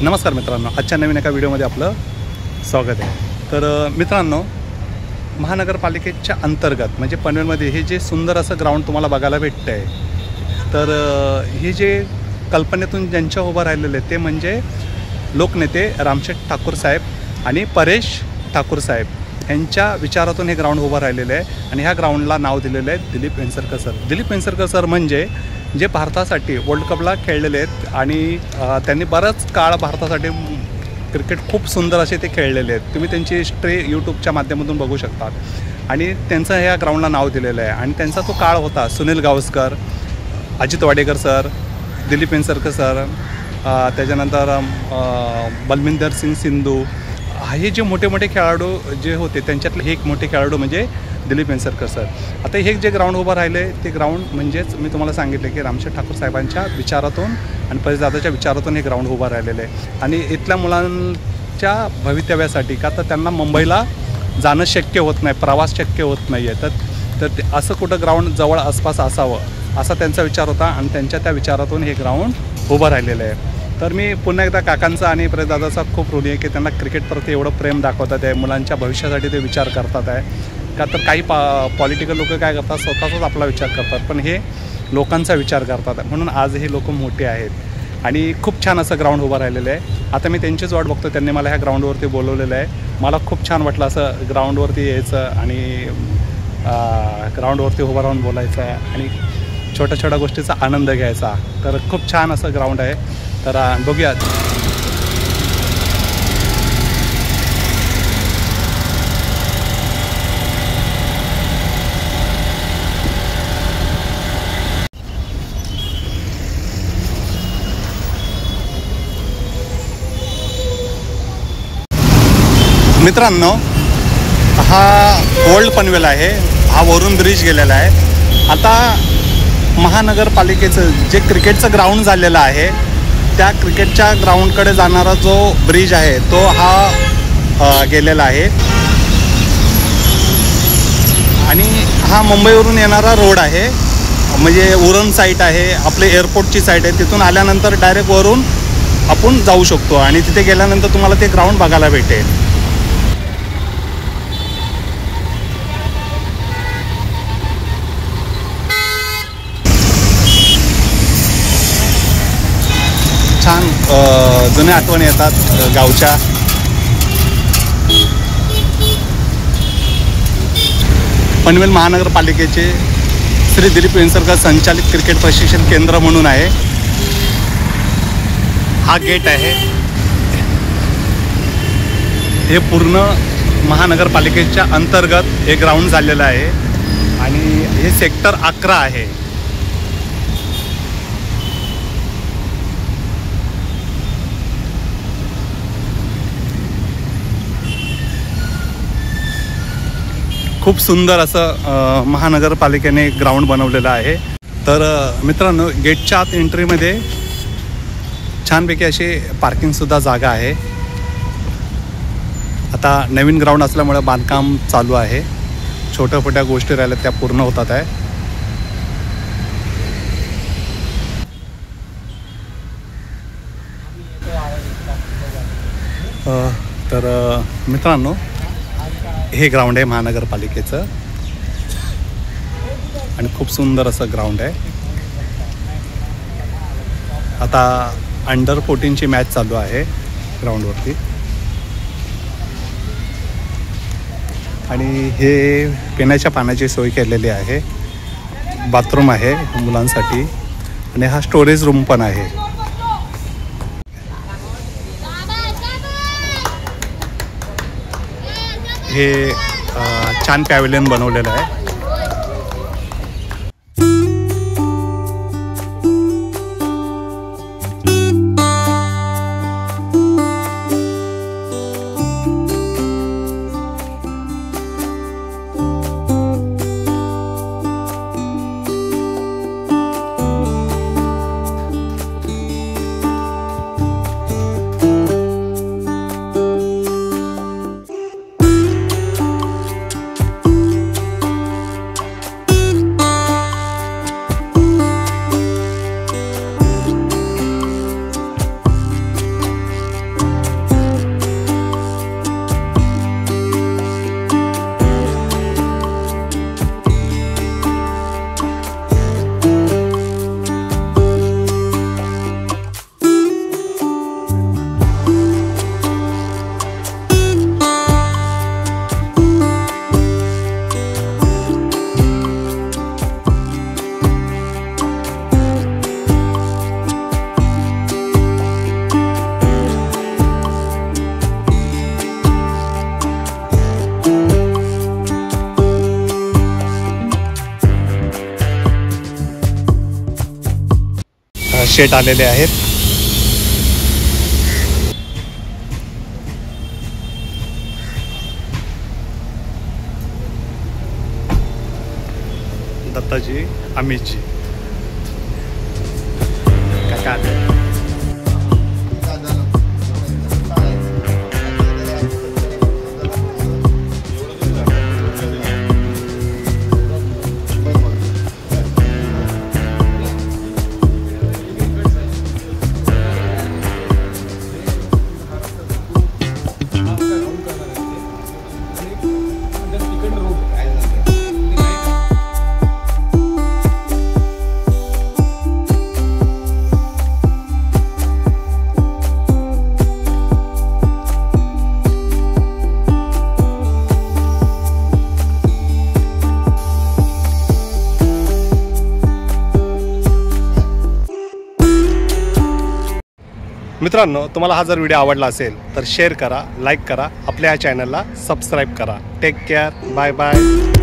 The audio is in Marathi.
नमस्कार मित्रांनो, आजच्या नवीन एका व्हिडिओमध्ये आपलं स्वागत आहे। तर मित्रांनो, महानगरपालिकेच्या अंतर्गत म्हणजे पनवेलमध्ये हे जे सुंदर असं ग्राउंड तुम्हाला बघायला भेटतं आहे, तर हे जे कल्पनेतून ज्यांच्या उभं राहिलेले ते म्हणजे लोकनेते रामशेठ ठाकूर साहेब आणि परेश ठाकूर साहेब यांच्या विचारातून हे ग्राउंड उभं राहिलेलं आहे। आणि ह्या ग्राउंडला नाव दिलेलं आहे दिलीप वेंगसरकर सर। दिलीप वेंगसरकर सर म्हणजे जे भारतासाठी वर्ल्ड कपला खेळलेले आहेत आणि त्यांनी बराच काळ भारतासाठी क्रिकेट खूप सुंदर असे ते खेळलेले आहेत। तुम्ही त्यांची हिस्ट्री यूट्यूबच्या माध्यमातून बघू शकतात आणि त्यांचं ह्या ग्राउंडला नाव दिलेलं आहे। आणि त्यांचा तो काळ होता सुनील गावस्कर, अजित वाडेकर सर, दिलीप वेंगसरकर सर, त्याच्यानंतर बलविंदर सिंग सिंधू, हे जे मोठे मोठे खेळाडू जे होते त्यांच्यातले हे एक मोठे खेळाडू म्हणजे दिलीप वेंगसरकर सर। आता हे जे ग्राउंड उभं राहिले ते ग्राउंड म्हणजेच मी तुम्हाला सांगितलं की रामशेठ ठाकूर साहेबांच्या विचारातून आणि परेशदादाच्या विचारातून हे ग्राउंड उभं राहिलेलं आहे। आणि इथल्या मुलांच्या भवितव्यासाठी का तर त्यांना मुंबईला जाणं शक्य होत नाही, प्रवास शक्य होत नाही आहे, तर असं कुठं ग्राउंड जवळ आसपास असावं असा त्यांचा विचार होता आणि त्यांच्या त्या विचारातून हे ग्राउंड उभं राहिलेलं आहे। तर मी पुन्हा एकदा काकांचा आणि परेशदादाचा खूप ऋणी आहे की त्यांना क्रिकेटप्रती एवढं प्रेम दाखवतात आहे, मुलांच्या भविष्यासाठी ते विचार करतात आहे। का तर काही पॉलिटिकल लोक काय करतात, स्वतःचाच आपला विचार करतात, पण हे लोकांचा विचार करतात, म्हणून आज हे लोक मोठे आहेत आणि खूप छान असं ग्राउंड उभं राहिलेलं आहे। आता मी त्यांचीच वाट बघतो, त्यांनी मला ह्या ग्राउंडवरती बोलवलेलं आहे। मला खूप छान वाटलं असं ग्राउंडवरती यायचं आणि ग्राउंडवरती उभं राहून बोलायचं आणि छोट्या छोट्या गोष्टीचा आनंद घ्यायचा। तर खूप छान असं ग्राउंड आहे, तर बघूयात। मित्रांनो, हा ओल्ड पनवेल आहे, हा वरून ब्रिज गेलेला आहे। आता महानगरपालिकेचं जे क्रिकेटचं ग्राउंड झालेलं आहे त्या क्रिकेटच्या ग्राउंडकडे जाणारा जो ब्रिज आहे तो हा गेलेला आहे आणि हा मुंबईवरून येणारा रोड आहे, म्हणजे उरण साईट आहे, आपले एअरपोर्टची साईट आहे। तिथून आल्यानंतर डायरेक्ट वरून आपण जाऊ शकतो आणि तिथे गेल्यानंतर तुम्हाला ते ग्राउंड बघायला भेटेल। छान जुन्या आठवणी येतात गावच्या। पनवेल महानगरपालिकेचे श्री दिलीप वेंगसरकर संचालित क्रिकेट प्रशिक्षण केंद्र म्हणून आहे। हा गेट आहे, हे पूर्ण महानगरपालिकेच्या अंतर्गत हे ग्राउंड झालेलं आहे आणि हे सेक्टर 11 आहे। खूप सुंदर असं महानगरपालिकेने ग्राउंड बनवलेलं आहे। तर मित्रांनो, गेटच्या आत एंट्रीमध्ये छानपैकी अशी पार्किंगसुद्धा जागा आहे। आता नवीन ग्राउंड असल्यामुळे बांधकाम चालू आहे, छोट्या छोट्या गोष्टी राहिल्या त्या पूर्ण होतात आहे। तर मित्रांनो, हे ग्राउंड आहे महानगरपालिकेचं आणि खूप सुंदर असं ग्राउंड आहे। आता अंडर 14ची मॅच चालू आहे ग्राउंडवरती आणि हे पिण्याच्या पाण्याची सोय केलेली आहे, बाथरूम आहे मुलांसाठी आणि हा स्टोरेज रूम पण आहे। हे छान पॅव्हिलियन बनवलेलं आहे। शेट आलेले आहेत. दत्ताजी, अमितजी, काका आले. मित्रांनो, तुम्हाला हा जर व्हिडिओ आवडला असेल तर शेअर करा, लाईक करा, आपल्या या चॅनलला सबस्क्राईब करा. Take care, bye bye.